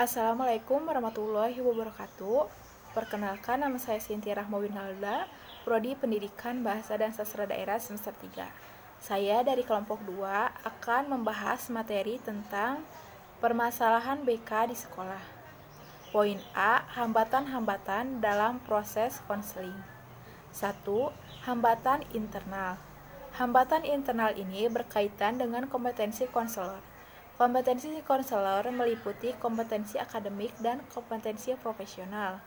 Assalamualaikum warahmatullahi wabarakatuh. Perkenalkan, nama saya Cynthia Rahmawinalda, Prodi Pendidikan Bahasa dan Sastra Daerah semester 3. Saya dari kelompok 2 akan membahas materi tentang permasalahan BK di sekolah. Poin A, hambatan-hambatan dalam proses konseling. 1. Hambatan internal. Hambatan internal ini berkaitan dengan kompetensi konselor. Kompetensi konselor meliputi kompetensi akademik dan kompetensi profesional.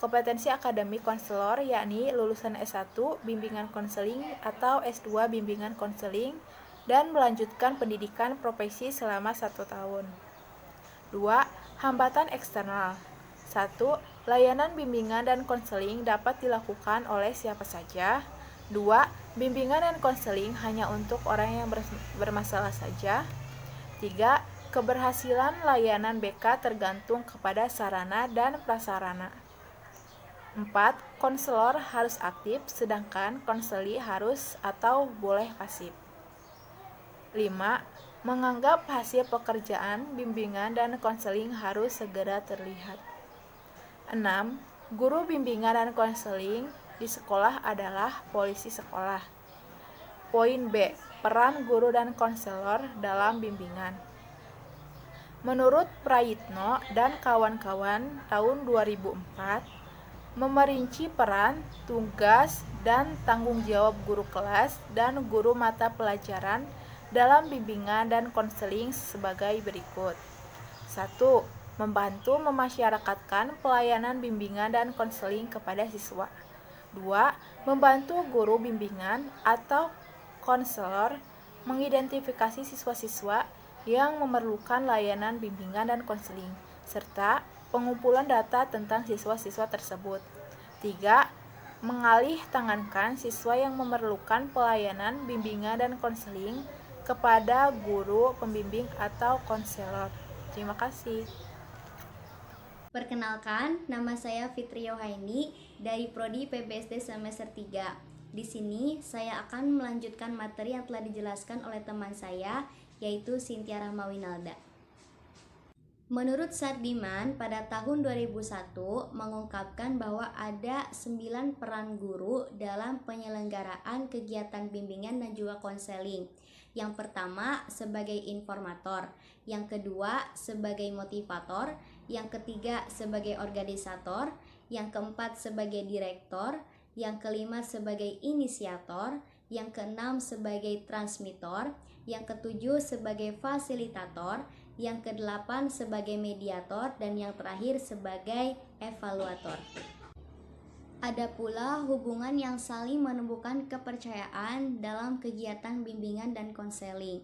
Kompetensi akademik konselor yakni lulusan S1 bimbingan konseling atau S2 bimbingan konseling dan melanjutkan pendidikan profesi selama 1 tahun. 2. Hambatan eksternal. 1. Layanan bimbingan dan konseling dapat dilakukan oleh siapa saja. 2. Bimbingan dan konseling hanya untuk orang yang bermasalah saja. 3. Keberhasilan layanan BK tergantung kepada sarana dan prasarana. 4. Konselor harus aktif, sedangkan konseli harus atau boleh pasif. 5. Menganggap hasil pekerjaan, bimbingan, dan konseling harus segera terlihat. 6. Guru bimbingan dan konseling di sekolah adalah polisi sekolah. Poin B. Peran guru dan konselor dalam bimbingan. Menurut Prayitno dan kawan-kawan tahun 2004, memerinci peran, tugas, dan tanggung jawab guru kelas dan guru mata pelajaran dalam bimbingan dan konseling sebagai berikut. 1. Membantu memasyarakatkan pelayanan bimbingan dan konseling kepada siswa. 2. Membantu guru bimbingan atau konselor mengidentifikasi siswa-siswa yang memerlukan layanan bimbingan dan konseling, serta pengumpulan data tentang siswa-siswa tersebut. 3. Mengalih tangankan siswa yang memerlukan pelayanan bimbingan dan konseling kepada guru pembimbing atau konselor. Terima kasih. Perkenalkan, nama saya Fitri Yohaini dari Prodi PBSD semester 3. Di sini saya akan melanjutkan materi yang telah dijelaskan oleh teman saya, yaitu Cynthia Rahmawinalda. Menurut Sardiman, pada tahun 2001 mengungkapkan bahwa ada 9 peran guru dalam penyelenggaraan kegiatan bimbingan dan juga konseling. Yang pertama sebagai informator, yang kedua sebagai motivator, yang ketiga sebagai organisator, yang keempat sebagai direktor, yang kelima sebagai inisiator, yang keenam sebagai transmitor, yang ketujuh sebagai fasilitator, yang kedelapan sebagai mediator, dan yang terakhir sebagai evaluator. Ada pula hubungan yang saling menumbuhkan kepercayaan dalam kegiatan bimbingan dan konseling.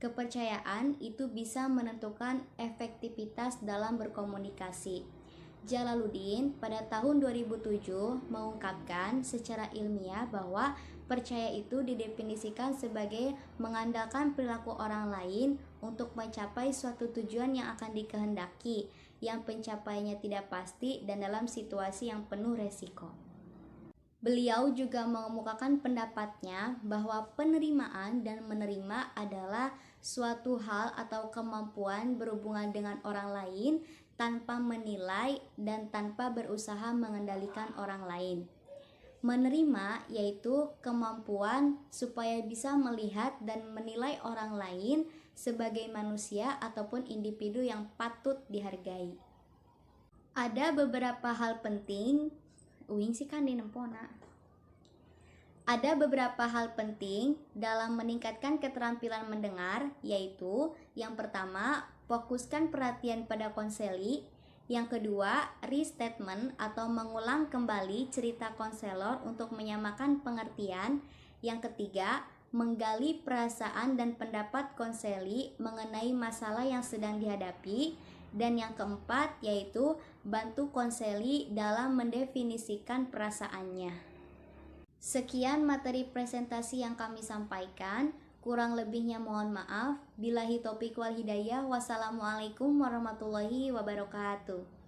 Kepercayaan itu bisa menentukan efektivitas dalam berkomunikasi. Jalaluddin pada tahun 2007 mengungkapkan secara ilmiah bahwa percaya itu didefinisikan sebagai mengandalkan perilaku orang lain untuk mencapai suatu tujuan yang akan dikehendaki, yang pencapaiannya tidak pasti dan dalam situasi yang penuh resiko. Beliau juga mengemukakan pendapatnya bahwa penerimaan dan menerima adalah suatu hal atau kemampuan berhubungan dengan orang lain tanpa menilai dan tanpa berusaha mengendalikan orang lain. Menerima yaitu kemampuan supaya bisa melihat dan menilai orang lain sebagai manusia ataupun individu yang patut dihargai. Ada beberapa hal penting, Ada beberapa hal penting dalam meningkatkan keterampilan mendengar, yaitu yang pertama, fokuskan perhatian pada konseli. Yang kedua, restatement atau mengulang kembali cerita konselor untuk menyamakan pengertian. Yang ketiga, menggali perasaan dan pendapat konseli mengenai masalah yang sedang dihadapi. Dan yang keempat, yaitu bantu konseli dalam mendefinisikan perasaannya. Sekian materi presentasi yang kami sampaikan. Kurang lebihnya mohon maaf. Billahi taufiq wal hidayah. Wassalamualaikum warahmatullahi wabarakatuh.